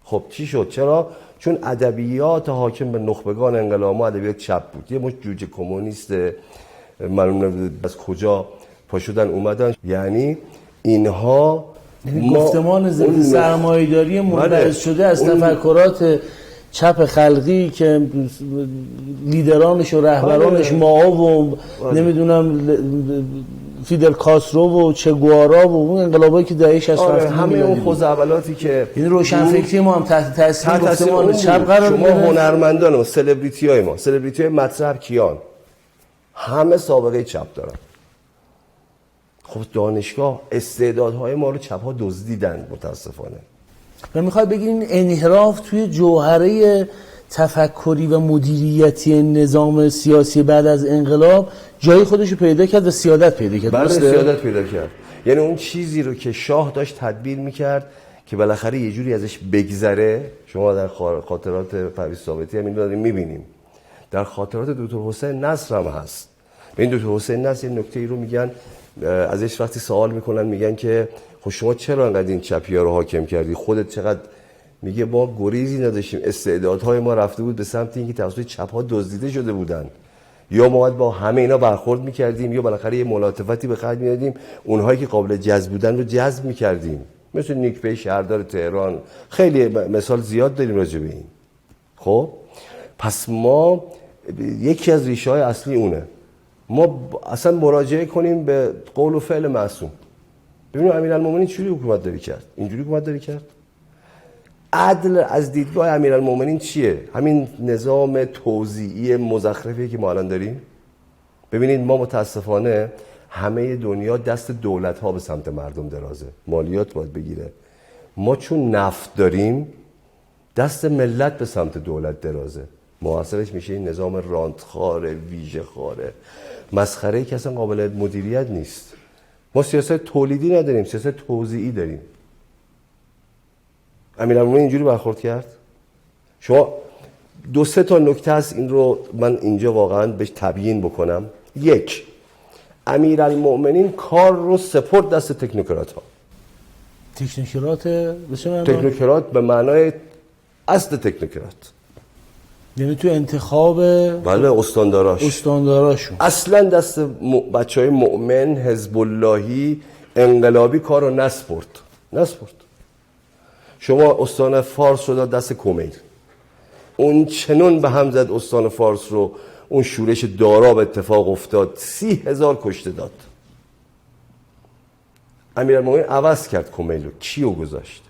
خب چی شد؟ چرا؟ چون ادبیات حاکم به نخبگان انقلاب ادبیات چپ بود. یه مش جوجه کمونیست معلوم نبود از کجا پا شدن اومدن. یعنی اینها گفتمان ضد سرمایه‌داری منبعث شده از تفکرات چپ خلقی که لیدرانش و رهبرانش مائو و نمیدونم فیدل کاسترو و چه گوارا و اون انقلابایی که دهه 60 همه اون خزعبلاتی که این روشنفکری ما هم تحت تاثیر گفتمان چپ قرار شما هنرمندان و سلبریتی‌های ما، سلبریتی‌های مطرح کیان؟ همه سابقه چپ دارن. خب دانشگاه استعدادهای ما رو چپ‌ها دزدیدن متاسفانه. و میخوای بگی این انحراف توی جوهره تفکری و مدیریتی نظام سیاسی بعد از انقلاب جای خودشو پیدا کرد و سیادت پیدا کرد. بله سیادت پیدا کرد. یعنی اون چیزی رو که شاه داشت تدبیر میکرد که بالاخره یه جوری ازش بگذره. شما در خاطرات پرویز ثابتی همین رو داریم میبینیم، در خاطرات دکتر حسین نصر هم هست. این دکتر حسین نصر یه نکته ای رو میگن، ازش وقتی سوال میکنن میگن که خب شما چرا انقدر این چپی‌ها رو حاکم کردی؟ خودت چقدر؟ میگه ما گریزی نداشتیم، استعدادهای ما رفته بود به سمت اینکه توسط چپ‌ها دزدیده شده بودن. یا ما باید با همه اینا برخورد میکردیم یا بالاخره یه ملاطفتی به خرج میدادیم، اونهایی که قابل جذب بودن رو جذب میکردیم. مثل نیک پی شهردار تهران، خیلی مثال زیاد داریم راجع به این. خب پس ما یکی از ریشه‌های اصلی اونه. ما اصلا مراجعه کنیم به قول و فعل معصوم. ببینیم امیرالمومنین چجوری حکومت داری کرد؟ اینجوری حکومت داری کرد؟ عدل از دیدگاه امیرالمومنین چیه؟ همین نظام توزیعی مزخرفی که ما الان داریم. ببینید ما متاسفانه همه دنیا دست دولت‌ها به سمت مردم درازه، مالیات باید بگیره. ما چون نفت داریم دست ملت به سمت دولت درازه. محاصرش میشه این نظام رانتخواره، ویژه خواره، مسخره‌ای که اصلا قابل مدیریت نیست. ما سیاست تولیدی نداریم، سیاست توزیعی داریم. امیرالمومنین اینجوری برخورد کرد. شما دو سه تا نکته هست، این رو من اینجا واقعا بهش تبیین بکنم. یک، امیرالمومنین کار رو سپرد دست تکنوکرات ها. تکنوکرات به معنای اصل تکنوکرات، یعنی تو انتخاب بله استانداراشون اصلا دست بچهای مؤمن حزب اللهی انقلابی کار رو نسپرد. شما استان فارس رو داد دست کمیل، اون چنون به هم زد استان فارس رو، اون شورش دارا به اتفاق افتاد، 30,000 کشته داد. امیرالمومنین عوض کرد کمیل رو. کیو گذاشت؟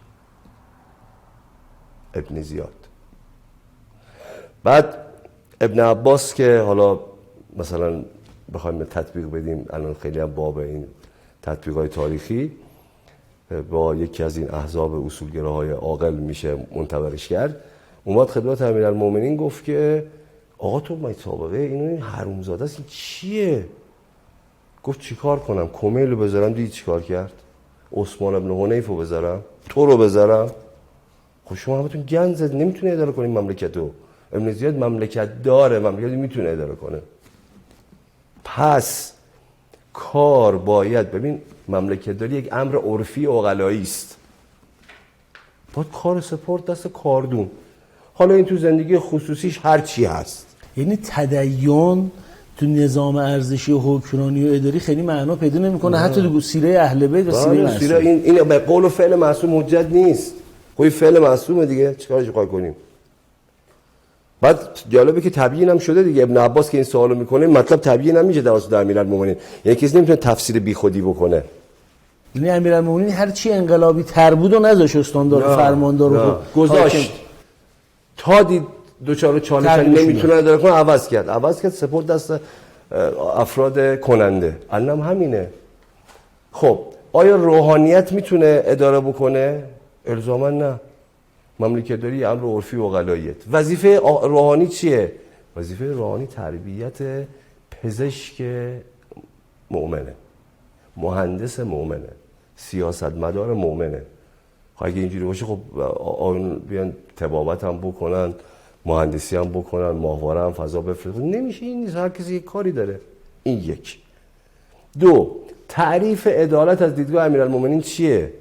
ابن زیاد. بعد ابن عباس که حالا مثلا بخوایم تطبیق بدیم، الان خیلی هم باب این تطبیقات تاریخی با یکی از این احزاب اصولگراهای عاقل میشه منطبقش کرد، اومد خدمت امیرالمومنین گفت که آقا تو ما سابقه این حرومزاده است، این چیه؟ گفت چیکار کنم؟ کمیل رو بذارم؟ دیدی چیکار کرد؟ عثمان ابن حنیف رو بذارم؟ تو رو بذارم؟ خب شما همتون گند زد، نمیتونه اداره کنیم مملکتو. ابن زیاد مملکت داره، مملکتی میتونه اداره کنه. پس کار باید، ببین مملکت داری یک امر عرفی عقلایی است، باید کار سپورت دست کاردون. حالا این تو زندگی خصوصیش هر چی هست. یعنی تدین تو نظام ارزشی و حکمرانی و اداری خیلی معنا پیدا نمیکنه، حتی تو سیره اهل بیت و سیره معصوم. این به قول و فعل معصوم حجت نیست. خب فعل معصومه دیگه، چیکارش کنیم؟ بعد جالبه که تبیین هم شده دیگه. ابن عباس که این سوالو میکنه مطلب تبیین هم میشه توسط امیرالمومنین، یعنی کسی نمیتونه تفسیر بیخودی بکنه. یعنی امیرالمومنین هر چی انقلابی تر بود و نذاش استاندار فرماندار رو گذاشت تا دید دوچار چالش نمیتونه اداره کنه، عوض کرد سپرد دست افراد کننده. الان همینه. خب آیا روحانیت میتونه اداره بکنه؟ الزاما نه. مملکت داری امر عرفی و عقلاییت. وظیفه روحانی چیه؟ وظیفه روحانی تربیت پزشک مؤمنه، مهندس مؤمنه، سیاستمدار مؤمنه. خب اگه اینجوری باشه خب بیان طبابت هم بکنن، مهندسی هم بکنن، ماهواره هم فضا بفرستن. نمیشه. این نیست. هر کسی یک کاری داره. این یک. دو، تعریف عدالت از دیدگاه امیرالمومنین چیه؟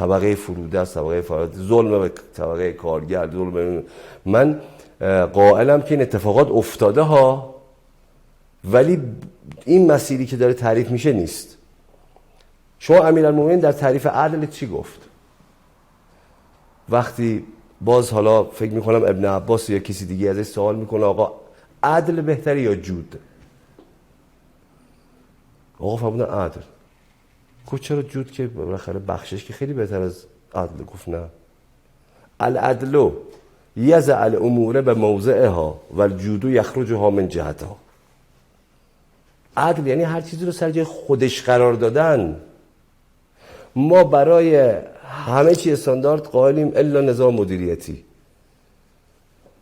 طبقه فرودست، طبقه فرات، ظلم به طبقه کارگر، ظلم. من قائلم که این اتفاقات افتاده ها، ولی این مسیری که داره تعریف میشه نیست. شما امیرالمومنین در تعریف عدل چی گفت؟ وقتی باز حالا فکر میکنم ابن عباس یا کسی دیگه ازش سوال میکنه آقا عدل بهتره یا جود؟ آقا فرمودن عدل. گفت چرا جود؟ که بالاخره بخشش که خیلی بهتر از عدل. گفت نه، العدل یضع الامور به موضعها و الجود یخرجها من جهتها. عدل یعنی هر چیزی رو سر جای خودش قرار دادن. ما برای همه چی استاندارد قائلیم الا نظام مدیریتی.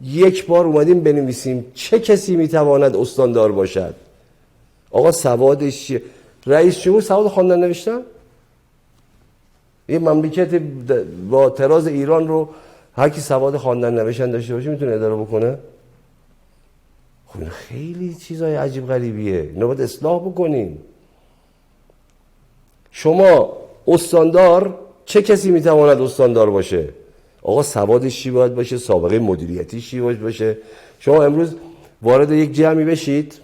یک بار اومدیم بنویسیم چه کسی میتواند استاندار باشد. آقا سوادش چیه؟ رئیس جمهور سواد خواندن نوشتن؟ یه مملکت با طراز ایران رو هر کی سواد خواندن نوشتن داشته باشه میتونه اداره بکنه؟ خب این خیلی چیزای عجیب غریبیه، اینو باید اصلاح بکنیم. شما استاندار، چه کسی میتواند استاندار باشه؟ آقا سوادش چی باید باشه؟ سابقه مدیریتی چی باید باشه؟ شما امروز وارد یک جمعی بشید،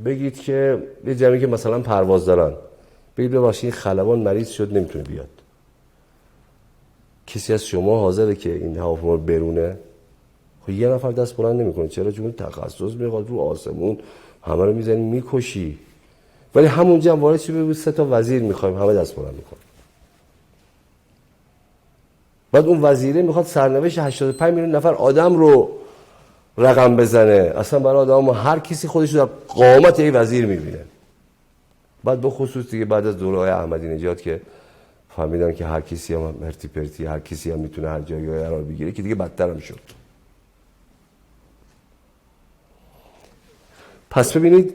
بگید که یه جمعی که مثلا پرواز دارن، بگید ببخشید این خلبان مریض شد نمیتونه بیاد. کسی از شما حاضره که این هواپیما رو برونه؟ خب یه نفر دست بلند نمیکنه. چرا؟ چون تخصص میخواد، رو آسمون همه رو میزنی میکشی. ولی همونجا هم وارد چی بگید 3 تا وزیر میخوایم، همه دست بلند میکنه. بعد اون وزیره میخواد سرنوشت 85 میلیون نفر آدم رو رقم بزنه. اصلا برای آدم هر کسی خودش رو در قامت یک وزیر میبینه. بعد به خصوص دیگه بعد از دوره‌های احمدی نژاد که فهمیدن که هر کسی هم مرتی پرتی، هر کسی هم میتونه هر جایی قرار بگیره، که دیگه بدتر هم شد. پس ببینید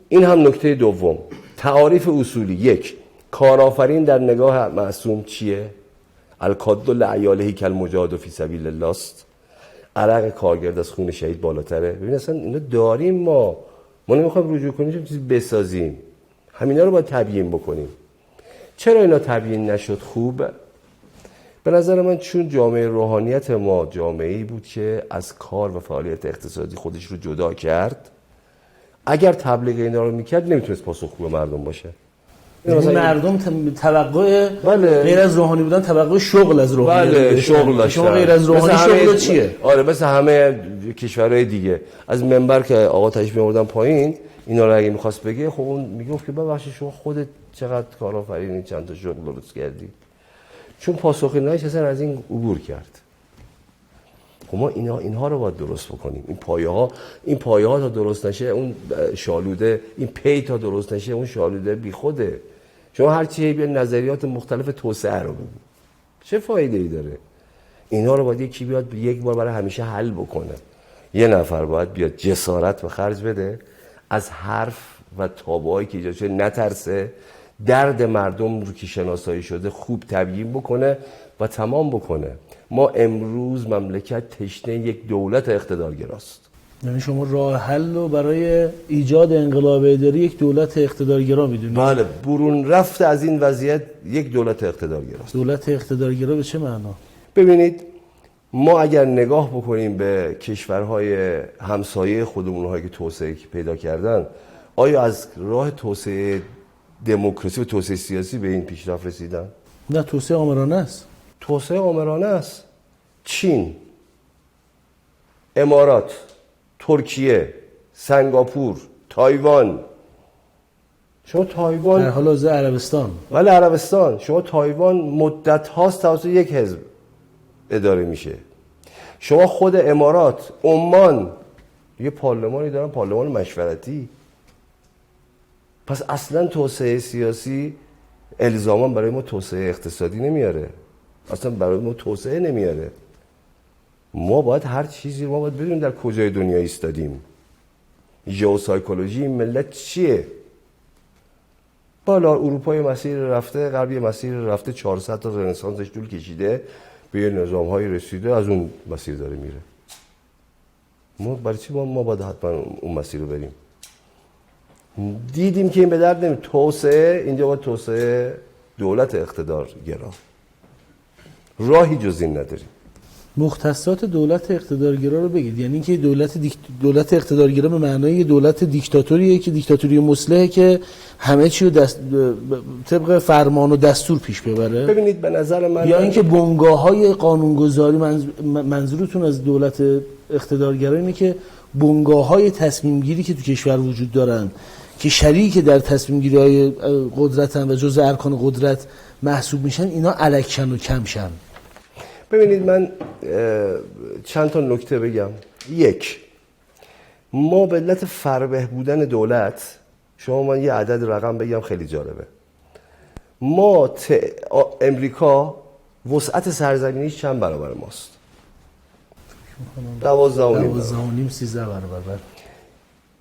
این هم نکته دوم. تعاریف اصولی. 1. کارآفرین در نگاه معصوم چیه؟ الکاد لعیاله کالمجاهد فی سبیل الله است. عرق کارگرد از خون شهید بالاتره. ببین اصلا اینا داریم، ما نمیخوایم رجوع کنیم چیزی بسازیم. همینا رو باید تبیین بکنیم. چرا اینا تبیین نشد؟ خوب به نظر من چون جامعه روحانیت ما جامعه‌ای بود که از کار و فعالیت اقتصادی خودش رو جدا کرد. اگر تبلیغ اینا رو میکرد نمیتونست پاسخگو به مردم باشه. مردم توقع بله. غیر از روحانی بودن توقع شغل از روحانی. بله شغل داشتن. شما غیر از روحانی شغل چیه؟ آره مثل همه کشورهای دیگه. از منبر که آقا تشریف می‌آوردن پایین اینا رو اگه می‌خواست بگه، خب اون میگفت که ببخشید شما خودت چقدر کارآفرینی، چند تا شغل درست کردی. چون پاسخی نهایش اصلا از این عبور کرد. خب ما اینها رو باید درست بکنیم. این پایه ها تا درست نشه اون شالوده، این پی تا درست نشه اون شالوده بی خوده. شما هر چی بیا نظریات مختلف توسعه رو بگو، چه فایده ای داره؟ اینها رو باید یکی بیاد یک بار برای همیشه حل بکنه. یه نفر باید بیاد جسارت به خرج بده، از حرف و تابعایی که ایجاد شده نترسه، درد مردم رو که شناسایی شده خوب تبیین بکنه و تمام بکنه. ما امروز مملکت تشنه یک دولت اقتدارگراست. یعنی شما راه حل رو برای ایجاد انقلاب اداری یک دولت اقتدارگرا میدونید؟ بله، برون رفت از این وضعیت یک دولت اقتدارگراست. دولت اقتدارگرا به چه معنا؟ ببینید ما اگر نگاه بکنیم به کشورهای همسایه خودمون، هایی که توسعه پیدا کردن، آیا از راه توسعه دموکراسی و توسعه سیاسی به این پیشرفت رسیدن؟ نه، توسعه آمرانه است. توسعه آمرانه است. چین، امارات، ترکیه، سنگاپور، تایوان. شما تایوان در حال حاضر عربستان. ولی عربستان، شما تایوان مدت هاست توسط یک حزب اداره میشه. شما خود امارات، عمان یه پارلمانی دارن، پارلمان مشورتی. پس اصلا توسعه سیاسی الزاما برای ما توسعه اقتصادی نمیاره، اصلا برای ما توسعه نمیاره. ما باید هر چیزی ما باید بدونیم در کجای دنیا ایستادیم. ژئوسایکولوژی ملت چیه؟ بالا اروپای مسیر رفته، غربی مسیر رفته، 400 تا رنسانسش طول کشیده، به یه نظام‌های رسیده، از اون مسیر داره میره. ما برای چی ما باید حتما اون مسیر رو بریم؟ دیدیم که این به درد نمی‌خوره. توسعه اینجا باید توسعه دولت اقتدارگرا. راهی جز این نداریم. مختصات دولت اقتدارگرا رو بگید. یعنی اینکه دولت اقتدارگرا به معنای دولت دیکتاتوریه که دیکتاتوری مسلحه که همه چی رو طبق فرمان و دستور پیش ببره. ببینید به نظر من، یا اینکه بنگاه‌های قانونگذاری، منظورتون از دولت اقتدارگرا اینه که بنگاه‌های تصمیم گیری که تو کشور وجود دارن که شریک در تصمیم گیری‌های قدرتن و جزء ارکان قدرت محسوب میشن، اینا الکشن و کمشن. ببینید من چند تا نکته بگم. یک، ما به علت فربه بودن دولت، شما من یه عدد رقم بگم خیلی جالبه، ما امریکا وسعت سرزمینیش چند برابر ماست؟ 12.5 13 برابر.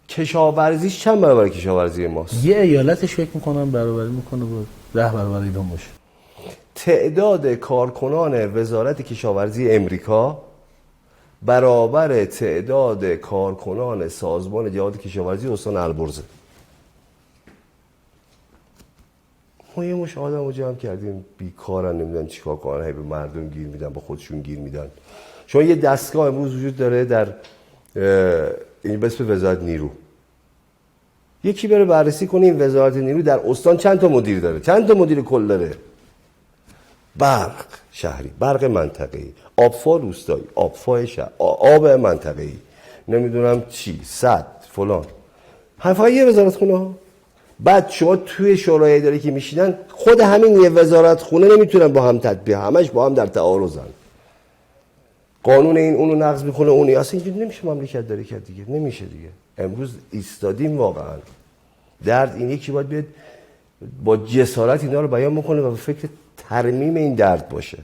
کشاورزیش چند برابر کشاورزی ماست؟ یه ایالتش فکر میکنم برابری میکنه با 10 برابر ایران باشه. تعداد کارکنان وزارت کشاورزی امریکا برابر تعداد کارکنان سازمان جهاد کشاورزی استان البرز. ما یه مش آدم رو جمع کردیم بیکارن، نمیدونن چیکار کنن، هی به مردم گیر میدن، با خودشون گیر میدن. شما یه دستگاه امروز وجود داره در این به اسم وزارت نیرو، یکی بره بررسی کنه این وزارت نیرو در استان چند تا مدیر داره، چند تا مدیر کل داره. برق شهری، برق منطقه‌ای، آبفا روستایی، آبفا شهر، آب منطقه‌ای، نمیدونم چی، سد فلان، فقط یه وزارت خونه. بعد شما توی شورای اداری که میشینن، خود همین یه وزارت خونه نمیتونن با هم تطبیق، همش با هم در تعارضن. قانون این اونو نقض میکنه، اونی اصلا اینجوری نمیشه مملکت داری کرد دیگه، نمیشه دیگه. امروز ایستادیم واقعا. درد این یکی باید بیاد با جسارت اینا رو بیان میکنه و به فکر ترمیم این درد باشه.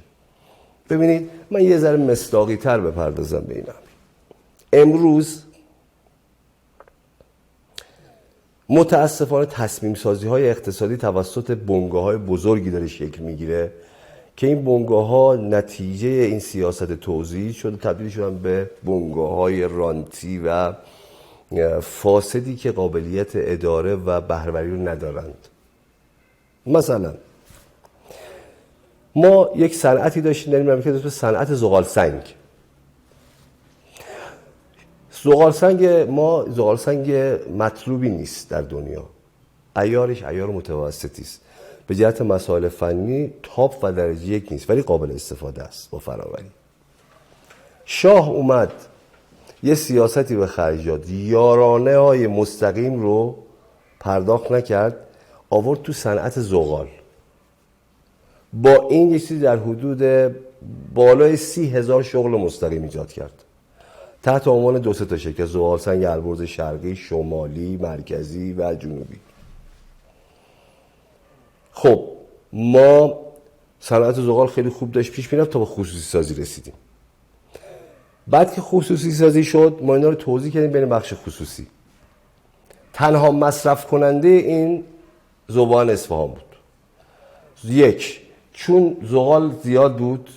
ببینید من یه ذره مصداقی تر بپردازم به این امر. امروز متاسفانه تصمیم سازی های اقتصادی توسط بنگاه های بزرگی داره شکل میگیره که این بنگاه ها نتیجه این سیاست توزیع شده، تبدیل شدن به بنگاه های رانتی و فاسدی که قابلیت اداره و بهره‌وری رو ندارند. مثلا ما یک صنعتی داشتیم در این مملکت به اسم صنعت زغال سنگ. زغال سنگ مطلوبی نیست در دنیا. عیارش عیار متوسطی است. به جهت مسائل فنی تاپ و درجه یک نیست، ولی قابل استفاده است با فراوری. شاه اومد یه سیاستی به خرج داد، یارانه های مستقیم رو پرداخت نکرد، آورد تو صنعت زغال. با این یه چیزی در حدود بالای 30,000 شغل مستقیم ایجاد کرد تحت عنوان 2-3 تا شرکت: زغال سنگ البرز شرقی، شمالی، مرکزی و جنوبی. خب ما صنعت زغال خیلی خوب داشت پیش میرفت تا به خصوصی سازی رسیدیم. بعد که خصوصی سازی شد، ما اینا رو توزیع کردیم بین بخش خصوصی. تنها مصرف کننده این ذوبان اصفهان بود. یک، چون زغال زیاد بود،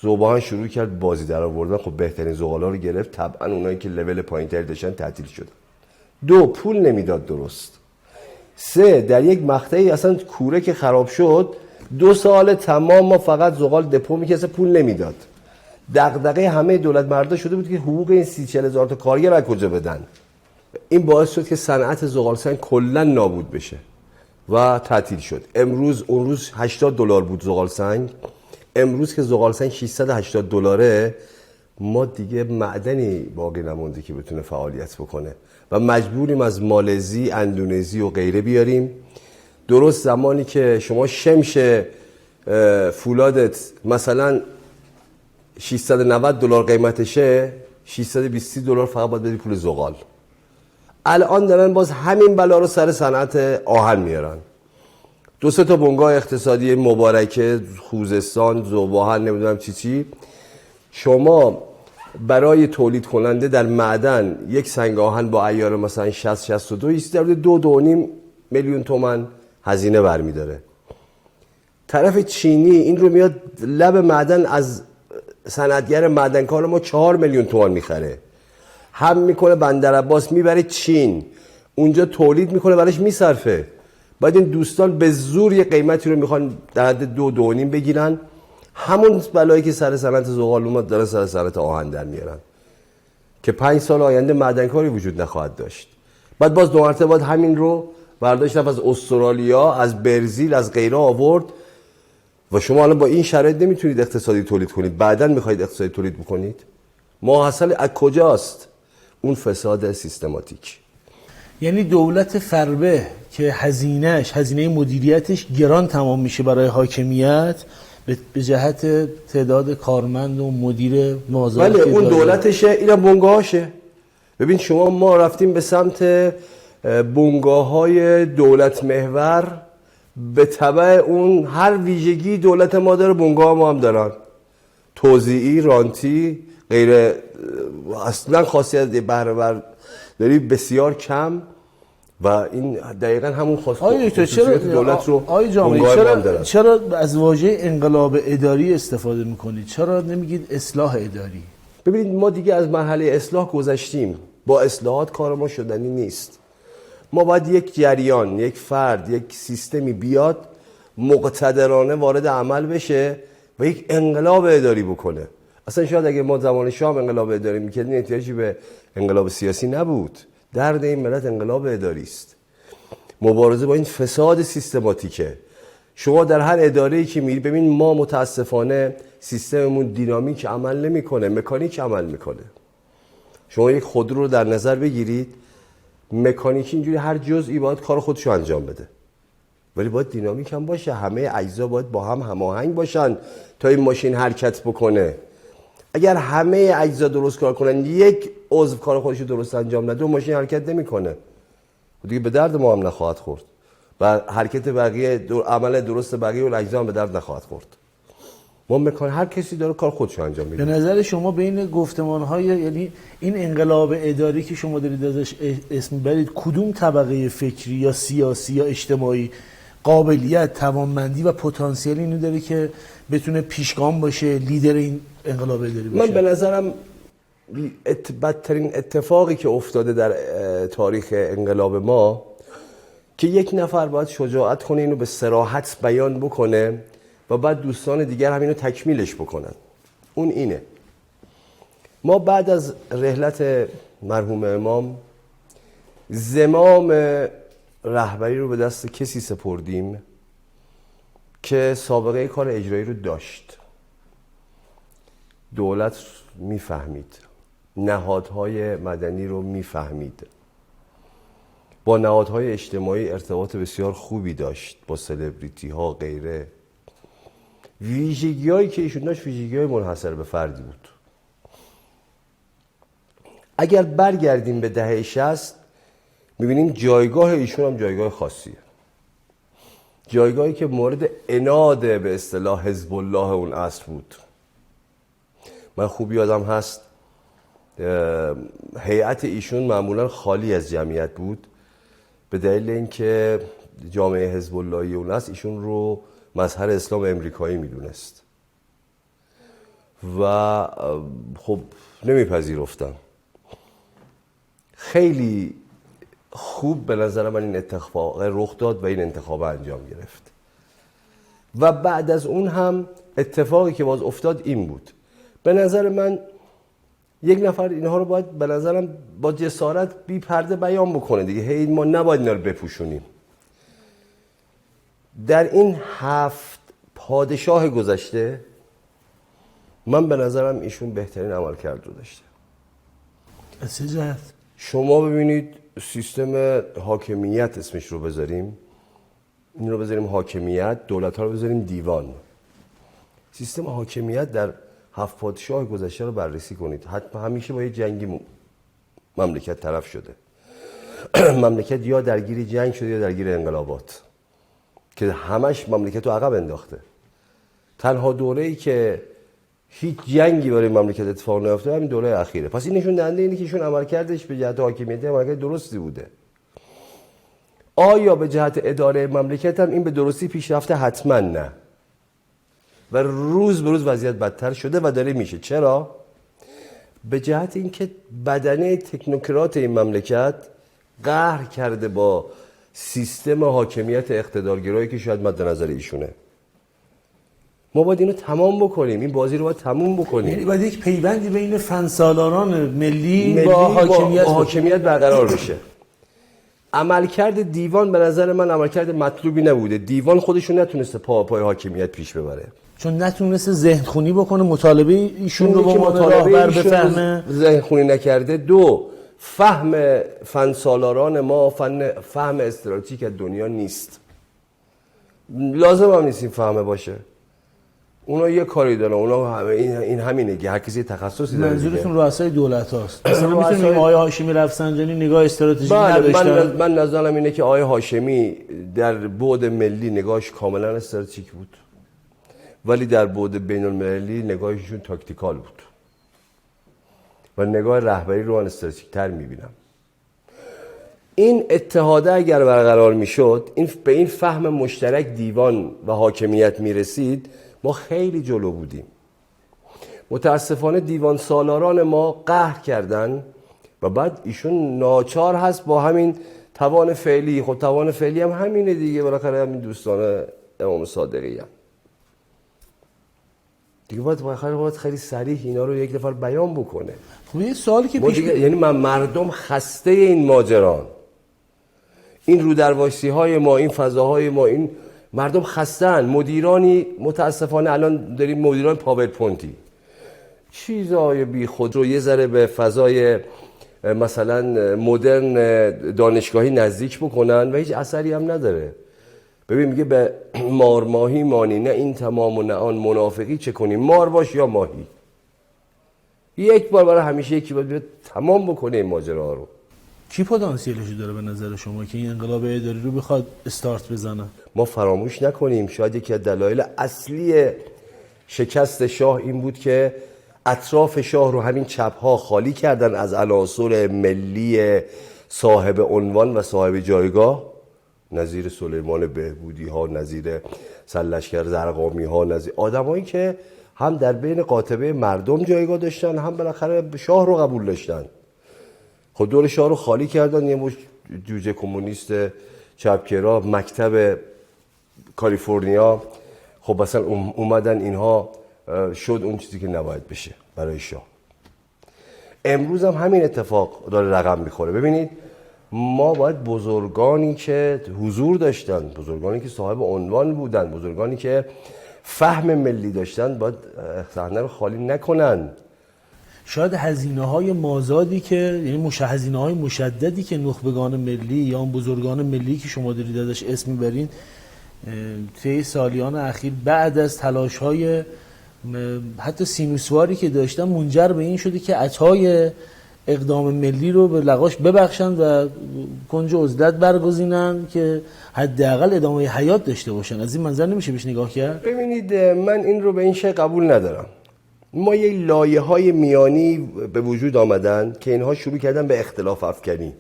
ذوبان شروع کرد بازی در آوردن. خب بهترین زغالا رو گرفت، طبعا اونایی که لول پایینتر داشتن تعطیل شدن. دو، پول نمیداد درست. سه، در یک مقطعی اصلا کوره که خراب شد 2 سال تمام ما فقط زغال دپو میکرد، پول نمیداد. دغدغه همه دولت مردا شده بود که حقوق این 30-40 هزار تا کارگر از کجا بدن. این باعث شد که صنعت زغال سنگ کلا نابود بشه و تعطیل شد. امروز اون روز $80 بود زغال سنگ. امروز که زغال سنگ $680 ما دیگه معدنی باقی نمونده که بتونه فعالیت بکنه و مجبوریم از مالزی، اندونزی و غیره بیاریم. درست زمانی که شما شمش فولادت مثلا $690 قیمتشه، $620 فقط باید بدی پول زغال. الان دارن باز همین بلا رو سر صنعت آهن میارن. 2-3 تا بنگاه اقتصادی مبارکه، خوزستان، ذوب‌آهن، نمیدونم چی. شما برای تولید کننده در معدن یک سنگ آهن با عیار مثلا 60-62 ایست در 2.5 میلیون تومان هزینه برمیداره. طرف چینی این رو میاد لب معدن از صنعتگر معدنکار ما 4 میلیون تومان میخره، هم میکنه بندر عباس میبره چین، اونجا تولید میکنه براش میصرفه. بعد این دوستان به زور یه قیمتی رو میخوان در حد 2-2.5 بگیرن. همون بلایی که سر صنعت زغال اومد دارن سر صنعت آهن در میارن که 5 سال آینده معدنکاری وجود نخواهد داشت. بعد باز 2 مرتبه بعد همین رو برداشت از استرالیا، از برزیل، از غیره آورد و شما الان با این شرایط نمیتونید اقتصادی تولید کنید. بعداً میخواید اقتصادی تولید بکنید. ماحصل از کجاست؟ اون فساد سیستماتیک. یعنی دولت فربه که هزینه مدیریتش گران تمام میشه برای حاکمیت به جهت تعداد کارمند و مدیر مازاد. بله اون دولتشه، اینم بنگاهاشه. ببین شما ما رفتیم به سمت بنگاه‌های دولت محور، به تبع اون هر ویژگی دولت ما داره بنگاه ما هم دارن، توزیعی، رانتی، غیر، اصلا خاصیت بهره برداری بسیار کم و این دقیقاً همون خاصیت دولت رو چرا از واژه انقلاب اداری استفاده میکنید؟ چرا نمیگید اصلاح اداری؟ ببینید ما دیگه از مرحله اصلاح گذشتیم. با اصلاحات کار ما شدنی نیست. ما باید یک جریان، یک فرد، یک سیستمی بیاد مقتدرانه وارد عمل بشه و یک انقلاب اداری بکنه. اصلا شاید اگه ما زمان شاه انقلاب اداری میکردیم احتیاجی به انقلاب سیاسی نبود. درد این ملت انقلاب اداری است. مبارزه با این فساد سیستماتیکه. شما در هر اداره‌ای که میری ببین ما متاسفانه سیستممون دینامیک عمل نمیکنه، مکانیک عمل میکنه. شما یک خودرو رو در نظر بگیرید، مکانیکی اینجوری هر جزئی باید کار خودشو انجام بده. ولی باید دینامیک هم باشه، همه اجزا باید با هم هماهنگ باشن تا این ماشین حرکت بکنه. اگر همه اجزا درست کار کنن، یک عضو کار خودشو درست انجام نده، ماشین حرکت نمیکنه. دیگه به درد ما هم نخواهد خورد. و حرکت بقیه عمل درست بقیه اون اجزا هم به درد نخواهد خورد. ما مکان هر کسی داره کار خودشو انجام میده. به نظر شما بین گفتمان‌های یعنی این انقلاب اداری که شما دارید ازش اسم برید، کدوم طبقه فکری یا سیاسی یا اجتماعی قابلیت، توانمندی و پتانسیل اینو داره که بتونه پیشگام باشه، لیدر این انقلاب اداری باشه؟ من به نظرم بدترین اتفاقی که افتاده در تاریخ انقلاب ما که یک نفر باید شجاعت کنه اینو به صراحت بیان بکنه و بعد دوستان دیگر هم اینو تکمیلش بکنن. اون اینه: ما بعد از رحلت مرحوم امام زمام رهبری رو به دست کسی سپردیم که سابقه کار اجرایی رو داشت. دولت میفهمید، نهادهای مدنی رو میفهمید، با نهادهای اجتماعی ارتباط بسیار خوبی داشت، با سلبریتی ها غیره. ویژگی‌هایی که ایشون داشت ویژگی‌های منحصر به فردی بود. اگر برگردیم به دهه 60 می‌بینیم جایگاه ایشون هم جایگاه خاصیه. جایگاهی که مورد عناد به اصطلاح حزب الله اون عصر بود. من خوب یادم هست هیئت ایشون معمولا خالی از جمعیت بود به دلیل اینکه جامعه حزب اللهی اون عصر ایشون رو مظهر اسلام امریکایی میدونست و خب نمیپذیرفتم. خیلی خوب به نظر من این اتفاق رخ داد و این انتخاب انجام گرفت. و بعد از اون هم اتفاقی که باز افتاد این بود. به نظر من یک نفر اینها رو باید به نظرم با جسارت بی پرده بیان بکنه دیگه. هی ما نباید اینا رو بپوشونیم. در این 7 پادشاه گذشته من به نظرم ایشون بهترین عملکرد رو داشته. از چه جهت؟ شما ببینید سیستم حاکمیت اسمش رو بذاریم، این رو بذاریم حاکمیت، دولت ها رو بذاریم دیوان. سیستم حاکمیت در 7 پادشاه گذشته رو بررسی کنید. حتما همیشه با یه جنگی مملکت طرف شده. مملکت یا درگیر جنگ شده یا درگیر انقلابات که همش مملکت رو عقب انداخته. تنها دوره‌ای که هیچ جنگی برای مملکت اتفاق نیفتاده همین دوره اخیره. پس این نشون دهنده اینه که ایشون عملکردش به جهت حاکمیت عملکرد درستی بوده. آیا به جهت اداره مملکت هم این به درستی پیش رفته؟ حتما نه. و روز به روز وضعیت بدتر شده و داره میشه. چرا؟ به جهت اینکه بدنه تکنوکرات این مملکت قهر کرده با سیستم حاکمیت اقتدارگرایی که شاید مد نظر ایشونه. ما باید اینو تمام بکنیم، این بازی رو باید تموم بکنیم. یعنی باید یک پیوندی بین فنسالاران ملی با حاکمیت برقرار بشه. عملکرد دیوان به نظر من عملکرد مطلوبی نبوده. دیوان خودشون نتونسته پای حاکمیت پیش ببره، چون نتونسته ذهن خونی بکنه، مطالبه ایشون رو با راهبر بفهمه، ذهن خونی نکرده. دو، فهم فنسالاران ما فهم استراتژیک از دنیا نیست، لازم هم نیست این فهمه باشه. اونا یه کاری دارن، اونا این همینه که هر کسی تخصصی داره. منظورتون رؤسای دولت هاست؟ مثلا میتونیم آقای هاشمی رفسنجانی نگاه استراتژیکی نداشتن؟ من نظرم اینه که آقای هاشمی در بعد ملی نگاهش کاملا استراتژیک بود، ولی در بعد بین المللی نگاهشون تاکتیکال بود و نگاه رهبری رو من استراتژیک تر میبینم. این اتحاده اگر برقرار میشد، به این فهم مشترک دیوان و حاکمیت میرسید، ما خیلی جلو بودیم. متاسفانه دیوان سالاران ما قهر کردن و بعد ایشون ناچار هست با همین توان فعلی، خب توان فعلی هم همینه دیگه، بالاخره همین دوستان امام صادقی هم دیگه باید خیلی صریح اینا رو یک نفر بیان بکنه. خب یه سوالی که پیش یعنی مردم خسته این ماجران، این رودرواسی های ما، این فضاهای ما، این مردم خستن. مدیرانی متاسفانه الان داریم مدیران پاورپوینتی، چیزای بی خود رو یه ذره به فضای مثلا مدرن دانشگاهی نزدیک بکنن و هیچ اثری هم نداره. ببین میگه به مارماهی مانی، نه این تمام و نه آن منافقی چه کنیم، مار باش یا ماهی. یک بار برای همیشه یکی باید تمام بکنه این ماجرا رو. کی پتانسیلشو داره به نظر شما که این انقلاب اداری رو بخواد استارت بزنه؟ ما فراموش نکنیم شاید یکی از دلایل اصلی شکست شاه این بود که اطراف شاه رو همین چپ‌ها خالی کردن از عناصر ملی صاحب عنوان و صاحب جایگاه، نظیر سلیمان بهبودی ها، نظیر سرلشکر زرقامی ها، نظیر آدمایی که هم در بین قاطبه مردم جایگاه داشتن، هم بالاخره شاه رو قبول داشتن. خود دور شاه رو خالی کردن، یه مش جوجه کمونیست چپگرا مکتب کالیفرنیا، خب مثلا اومدن اینها شد اون چیزی که نباید بشه برای شاه. امروز هم همین اتفاق داره رقم میخوره. ببینید ما باید بزرگانی که حضور داشتن، بزرگانی که صاحب عنوان بودن، بزرگانی که فهم ملی داشتن، باید صحنه رو خالی نکنن. شاید هزینه‌های مازادی که یعنی هزینه‌های مشددی که نخبگان ملی یا اون بزرگان ملی که شما دارید ازش اسم میبرین طی سالیان اخیر بعد از تلاش‌های حتی سینوسواری که داشتن منجر به این شده که عطای اقدام ملی رو به لغاش ببخشن و کنج عزلت برگزینن که حداقل ادامه حیات داشته باشن. از این منظر نمیشه بهش نگاه کرد؟ ببینید من این رو به این شکل قبول ندارم. ما یه لایه‌های میانی به وجود آمدن که اینها شروع کردن به اختلاف افکنی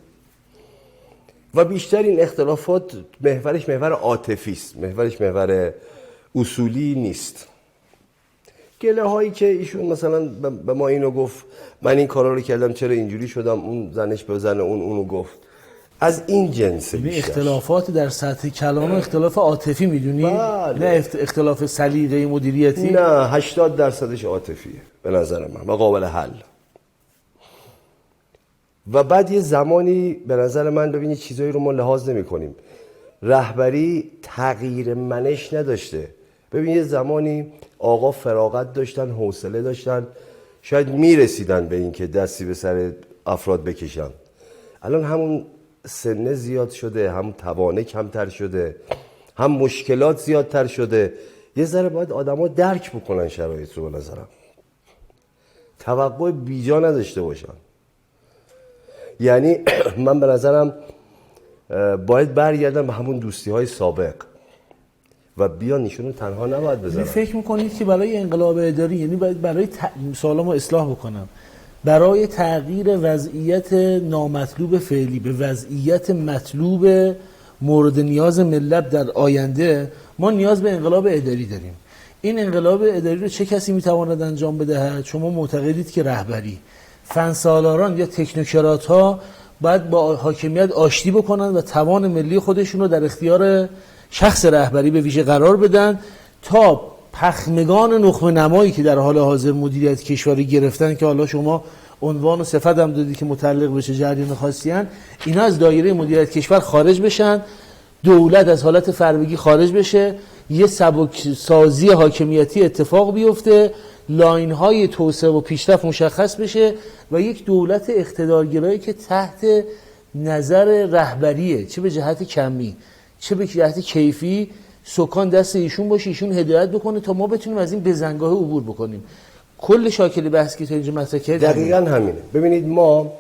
و بیشتر این اختلافات محورش محور عاطفی است، محورش محور اصولی نیست. گله هایی که ایشون مثلا به ما اینو گفت، من این کارا رو کردم چرا اینجوری شدم، اون زنش به زن اونو گفت، از این جنسه. بیشتر اختلافات در سطح کلام اختلاف عاطفی میدونی؟ بله. نه اختلاف سلیقه مدیریتی؟ نه 80% عاطفیه به نظر من و قابل حل. و بعد یه زمانی به نظر من ببینید چیزایی رو ما لحاظ نمی کنیم. رهبری تغییر منش نداشته. ببین یه زمانی آقا فراغت داشتن، حوصله داشتن، شاید میرسیدن به این که دستی به سر افراد بکشن. الان همون سنه زیاد شده، هم توانه کمتر شده، هم مشکلات زیادتر شده. یه ذره باید آدما درک بکنن شرایط رو. به نظرم توقع بیجا نداشته باشن. یعنی من به نظرم باید برگردن به همون دوستی های سابق و بیان ایشونو تنها نباید بذارن. فکر میکنید که برای انقلاب اداری، یعنی باید برای سوالمو اصلاح بکنم، برای تغییر وضعیت نامطلوب فعلی به وضعیت مطلوب مورد نیاز ملت در آینده، ما نیاز به انقلاب اداری داریم. این انقلاب اداری رو چه کسی میتواند انجام بدهد؟ شما معتقدید که رهبری، فنسالاران یا تکنوکرات ها باید با حاکمیت آشتی بکنن و توان ملی خودشون رو در اختیار شخص رهبری به ویژه قرار بدن تا پخمگان نخبه نمایی که در حال حاضر مدیریت کشوری گرفتن که حالا شما عنوان و صفت هم دادی که متعلق بشه جریان خاصی هن، اینا از دایره مدیریت کشور خارج بشن، دولت از حالت فربگی خارج بشه، یه سبک سازی حاکمیتی اتفاق بیفته، لاین های توسعه و پیشرفت مشخص بشه و یک دولت اقتدارگرایی که تحت نظر رهبریه، چه به جهت کمی چه به جهت کیفی، سکان دست ایشون باشه، ایشون هدایت بکنه تا ما بتونیم از این بزنگاه عبور بکنیم. کل شاکل بحث که تا اینجا مطرح کردید دقیقاً همینه. ببینید ما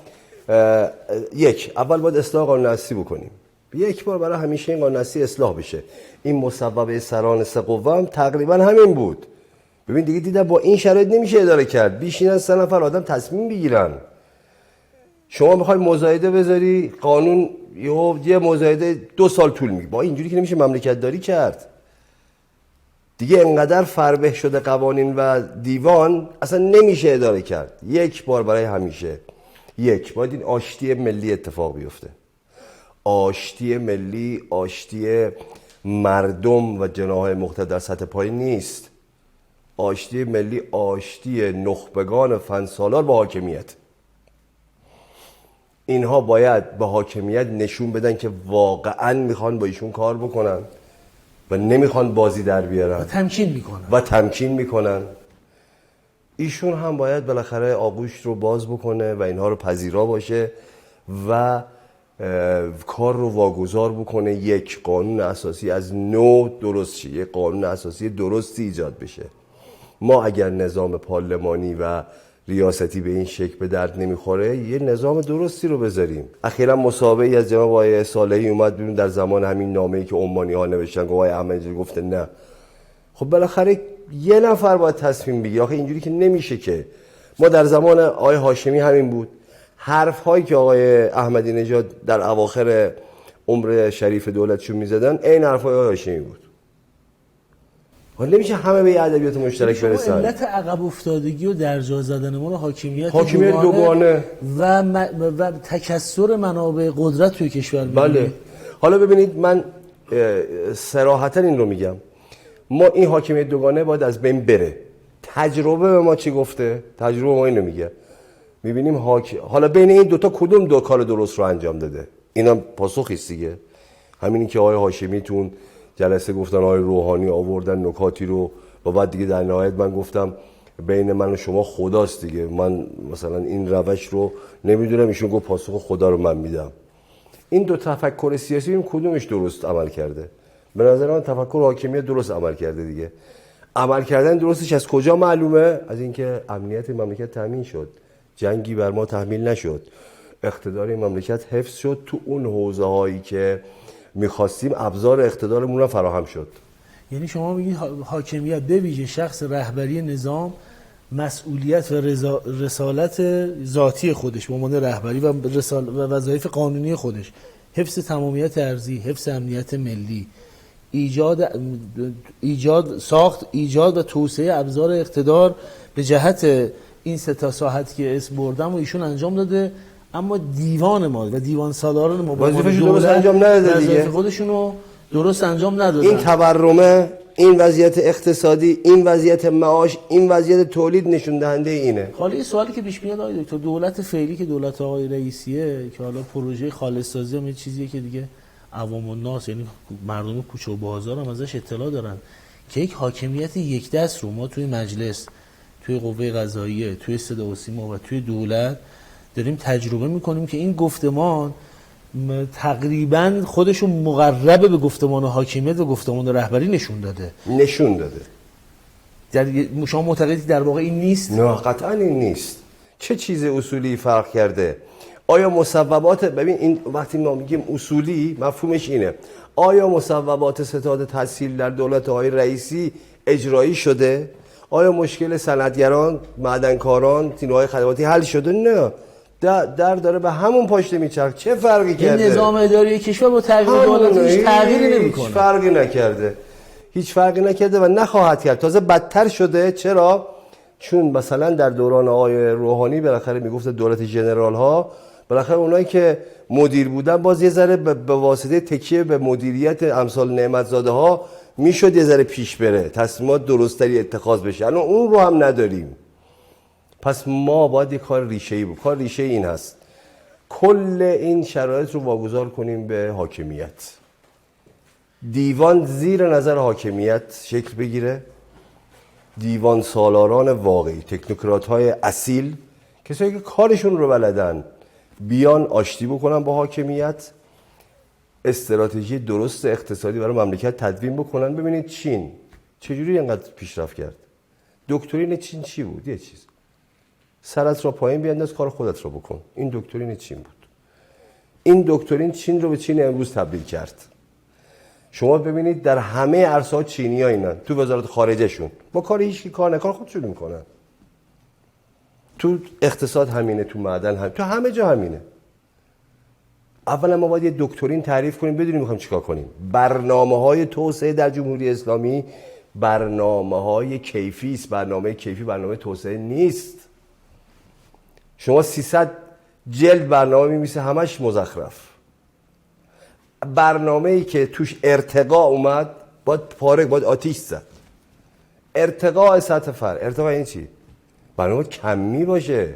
اول باید اصلاح قانون اساسی بکنیم، یک بار برای همیشه این قانون اساسی اصلاح بشه. این مصوبه سران سه قوه هم تقریبا همین بود. ببین دیگه دیدم با این شرایط نمیشه اداره کرد، بیشتر از 3 نفر آدم تصمیم بگیرن. شما میخوای مزایده بذاری قانون یه مزایده 2 سال طول میگیره، با اینجوری که نمیشه مملکت داری کرد. دیگه انقدر فربه شده قوانین و دیوان اصلا نمیشه اداره کرد. یک بار برای همیشه باید این آشتی ملی اتفاق بیفته. آشتی ملی، آشتی مردم و جناح مقتدر در سطح پایین نیست. آشتی ملی آشتی نخبگان فنسالار با حاکمیت. اینها باید به حاکمیت نشون بدن که واقعا میخوان با ایشون کار بکنن و نمیخوان بازی در بیارن و تمکین میکنن. ایشون هم باید بالاخره آغوش رو باز بکنه و اینها رو پذیرا باشه و کار رو واگذار بکنه. یک قانون اساسی از نو درست شه، یک قانون اساسی درستی ایجاد بشه. ما اگر نظام پارلمانی و ریاستی به این شکل به درد نمیخوره، یه نظام درستی رو بذاریم. اخیراً مسابقه‌ای از جناب آقای صالحی اومد بیرون در زمان همین نامه‌ای که عمانی ها نوشتن، آقای احمدی گفته نه. خب بالاخره یه نفر باید تصمیم بگیره. آخه اینجوری که نمیشه که. ما در زمان آقای هاشمی همین بود. حرف هایی که آقای احمدی نژاد در اواخر عمر شریف دولتشون میزدن این حرف های آقای هاشمی بود. حالا نمیشه همه به ادبیات مشترک برسن. علت عقب افتادگی و درجا زدن ما رو حاکمیت دوگانه و تکثر منابع قدرت توی کشور می‌بینید. بله. حالا ببینید من صراحتا این رو میگم، ما این حاکمیت دوگانه باید از بین بره. تجربه به ما چی گفته؟ تجربه ما اینو میگه. میبینیم حالا بین این دوتا کدوم دو کار درست رو انجام داده؟ اینا پاسخی است دیگه. همینی که آقای هاشمی تون جلسه گفتن، آقای روحانی آوردن نکاتی رو و بعد دیگه در نهایت من گفتم بین من و شما خداست دیگه. من مثلا این روش رو نمیدونم، ایشون گفت پاسخ خدا رو من میدم. این دو تفکر سیاسی این کدومش درست عمل کرده؟ به نظر من تفکر حاکمیت درست عمل کرده دیگه. عمل کردن درستش از کجا معلومه؟ از اینکه امنیت مملکت تامین شد، جنگی بر ما تحمیل نشد، اقتدار این مملکت حفظ شد، تو اون حوزه هایی که میخواستیم ابزار اقتدارمون رو فراهم شد. یعنی شما میگید حاکمیت به ویژه شخص رهبری نظام مسئولیت و رسالت ذاتی خودش به عنوان رهبری و وظایف قانونی خودش، حفظ تمامیت ارضی، حفظ امنیت ملی، ایجاد و توسعه ابزار اقتدار به جهت این 3 ساحت که اسم بردم و ایشون انجام داده. اما دیوان ما و دیوان سالاران ما وظیفه‌شون درست انجام نداده دیگه. خودشونو درست انجام ندادن. این تورمه، این وضعیت اقتصادی، این وضعیت معاش، این وضعیت تولید نشون دهنده اینه. حالا این سوالی که پیش میاد آقای دکتر، دولت فعلی که دولت آقای رئیسیه که حالا پروژه خالص سازی هم یه چیزیه که دیگه عوام الناس یعنی مردم کوچه و بازار هم ازش اطلاع دارن که یک حاکمیت یک دست رو ما توی مجلس، توی قوه قضاییه، توی صدا و سیما و توی دولت داریم تجربه میکنیم که این گفتمان تقریبا خودشون مقربه به گفتمان حاکمیت و گفتمان رهبری نشون داده. شما معتقدید در واقع این نیست؟ نه قطعا این نیست. چه چیز اصولی فرق کرده؟ آیا مصوبات، ببین این وقتی ما میگیم اصولی مفهومش اینه، آیا مصوبات ستاد تحصیل در دولت آقای رئیسی اجرایی شده؟ آیا مشکل صنعتگران، معدنکاران، تیم‌های خدماتی حل شده؟ نه. در داره به همون پاشته میچرخه. چه فرقی کرده؟ این نظام اداری کشور با تغییر دولت هیچ تغییری نمیکنه. هیچ فرقی نکرده و نخواهد کرد. تازه بدتر شده. چرا؟ چون مثلا در دوران آقای روحانی بالاخره میگفت دولت ژنرال ها، بالاخره اونایی که مدیر بودن باز یه ذره به واسطه تکیه به مدیریت امثال نعمتزاده ها میشد یه ذره پیش بره، تصمیمات درستری اتخاذ بشه، الان اون رو هم نداریم. پس ما باید یه کار ریشه‌ای بود. کار ریشه این هست کل این شرایط رو واگذار کنیم به حاکمیت. دیوان زیر نظر حاکمیت شکل بگیره، دیوان سالاران واقعی، تکنوکرات های اصیل، کسایی که کارشون رو بلدن بیان آشتی بکنن با حاکمیت، استراتژی درست اقتصادی برای مملکت تدوین بکنن. ببینید چین چجوری اینقدر پیشرفت کرد. دکترین چین چی بود؟ یه چیز، سرت را پایین بیانداز، کار خودت را بکن. این دکترین چین بود. این دکترین چین رو به چین امروز تبدیل کرد. شما ببینید در همه عرصه‌ها چینی‌ها اینن، تو وزارت خارجه‌شون با کار هیچ کی کار نکنه، خودشون میکنن. تو اقتصاد همینه، تو معدن همینه، تو همه جا همینه. اولا ما باید یه دکترین تعریف کنیم، بدونیم میخوایم چیکار کنیم. برنامه‌های توسعه در جمهوری اسلامی برنامه‌های کیفی است. برنامه کیفی برنامه توسعه نیست. شما 300 جلد برنامه می‌نویسه، همش مزخرف. برنامه‌ای که توش ارتقا اومد باید پاره، باید آتیش زد. ارتقاء سطح فرد. ارتقاء این چی؟ برنامه کمی باشه.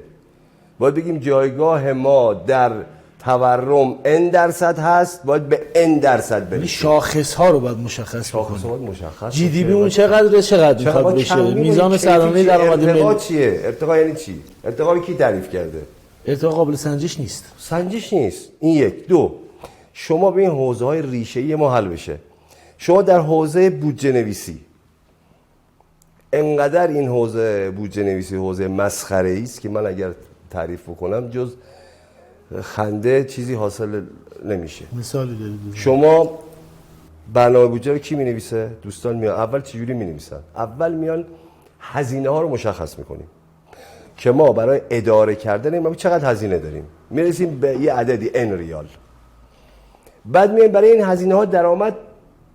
باید بگیم جایگاه ما در تورم n% هست، باید به n% بریم. شاخص ها رو باید مشخص شاخص ها باید مشخص. جی دی بی اون چقدر میخواد بشه؟ میزان سرانه درآمد ملی. ارتقا چیه؟ ارتقا یعنی چی؟ ارتقا رو کی تعریف کرده؟ ارتقا قابل سنجش نیست. سنجش نیست. این یک. دو، شما به این حوزه‌های ریشه‌ای ما حل بشه. شما در حوزه بودجه نویسی انقدر این حوزه بودجه نویسی حوزه مسخره‌ای است که من اگر تعریف بکنم جز خنده چیزی حاصل نمیشه. مثالی دارید؟ شما برنامه بودجه رو کی می‌نویسه؟ دوستان میان اول چجوری می‌نویسن؟ اول میان هزینه ها رو مشخص می‌کنیم که ما برای اداره کردن ما چقدر هزینه داریم. میرسیم به یه عددی n ریال. بعد میایم برای این هزینه ها درآمد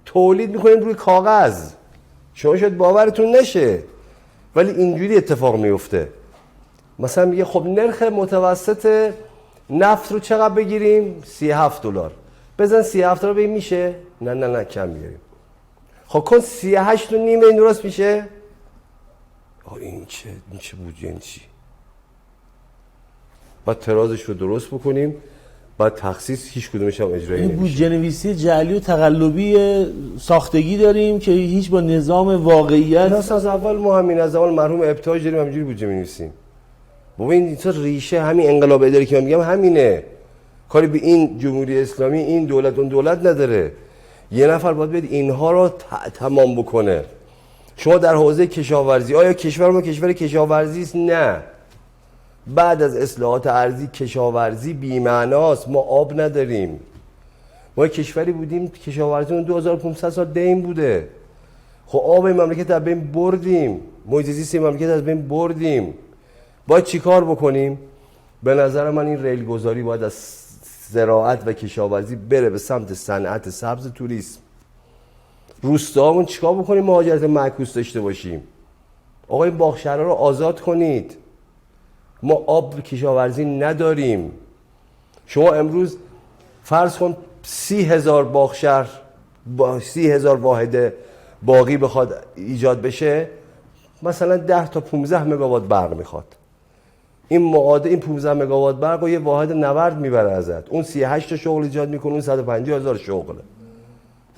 تولید می‌کنیم روی کاغذ. شما شاید باورتون نشه ولی اینجوری اتفاق میفته. مثلا میگه خب نرخ متوسط نفت رو چقدر بگیریم؟ $37. بزن $37 ببین میشه؟ نه کم بیاریم. خب کن 38 و نیم، این درست میشه؟ این چه بودجه؟ این چی؟ بعد ترازش رو درست بکنیم، بعد تخصیص هیچ کدومش هم اجرایی نمیشه. بودجه نویسی جعلی و تقلبی ساختگی داریم که هیچ با نظام واقعیت. از اول ما همین از اول مرحوم ابتهاج داریم همینجوری بودجه می‌نویسیم. بابا این ریشه همین انقلاب اداری که من میگم همینه. کاری به این جمهوری اسلامی این دولت اون دولت نداره. یه نفر باید بیاد اینها رو تمام بکنه. شما در حوزه کشاورزی، آیا کشور ما کشور کشاورزی است؟ نه. بعد از اصلاحات ارضی کشاورزی بی‌معناست. ما آب نداریم. ما کشوری بودیم کشاورزیمون 2500 سال دیم بوده. خب آب این مملکت از بین بردیم. محیط زیست این مملکت از بین بردیم. باید چیکار بکنیم؟ به نظر من این ریل گذاری باید از زراعت و کشاورزی بره به سمت صنعت سبز، توریسم. روستاهامون چیکار بکنیم مهاجرت معکوس داشته باشیم؟ آقا این باغچه‌ها رو آزاد کنید. ما آب کشاورزی نداریم. شما امروز فرض کن 30,000 باغچه با 30,000 واحد باغی بخواد ایجاد بشه، مثلا 10 تا 15 مگاوات برق میخواد. این معادل این 15 مگاوات برق رو یه واحد نورد میبره ازت. اون 38 تا شغل ایجاد میکنه، اون 150,000 شغله.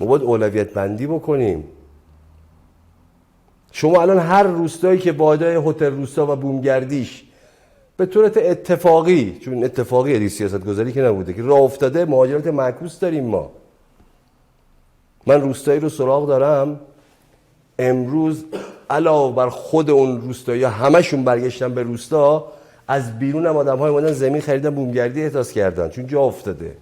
ما باید اولویت بندی بکنیم. شما الان هر روستایی که واحدهای هتل روستا و بومگردیش به صورت اتفاقی، چون اتفاقی دی سیاست گذاری که نبوده که راه افتاده، مهاجرت معکوس داریم ما. من روستایی رو سراغ دارم امروز، علاوه بر خود اون روستایی همشون برگشتن به روستا، از بیرون هم آدم‌های اومدن زمین خریدن بومگردی احداث کردن چون جا افتاده.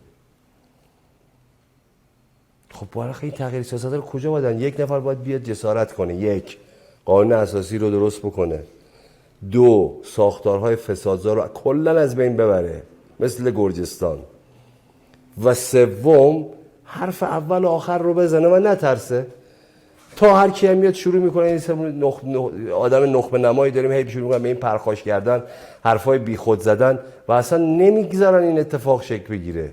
خب بالاخره این تغییر سیاست رو کجا بدن؟ یک نفر باید بیاد جسارت کنه. یک، قانون اساسی رو درست بکنه. دو، ساختارهای فسادزا رو کلا از بین ببره مثل گرجستان. و سوم، حرف اول و آخر رو بزنه و نترسه. تا هر کی هم میاد شروع میکنه این آدم نخبه نمایی داریم، هی شروع میکنن به این پرخاش کردن، حرفای بیخود زدن و اصلا نمیگذارن این اتفاق شکل بگیره.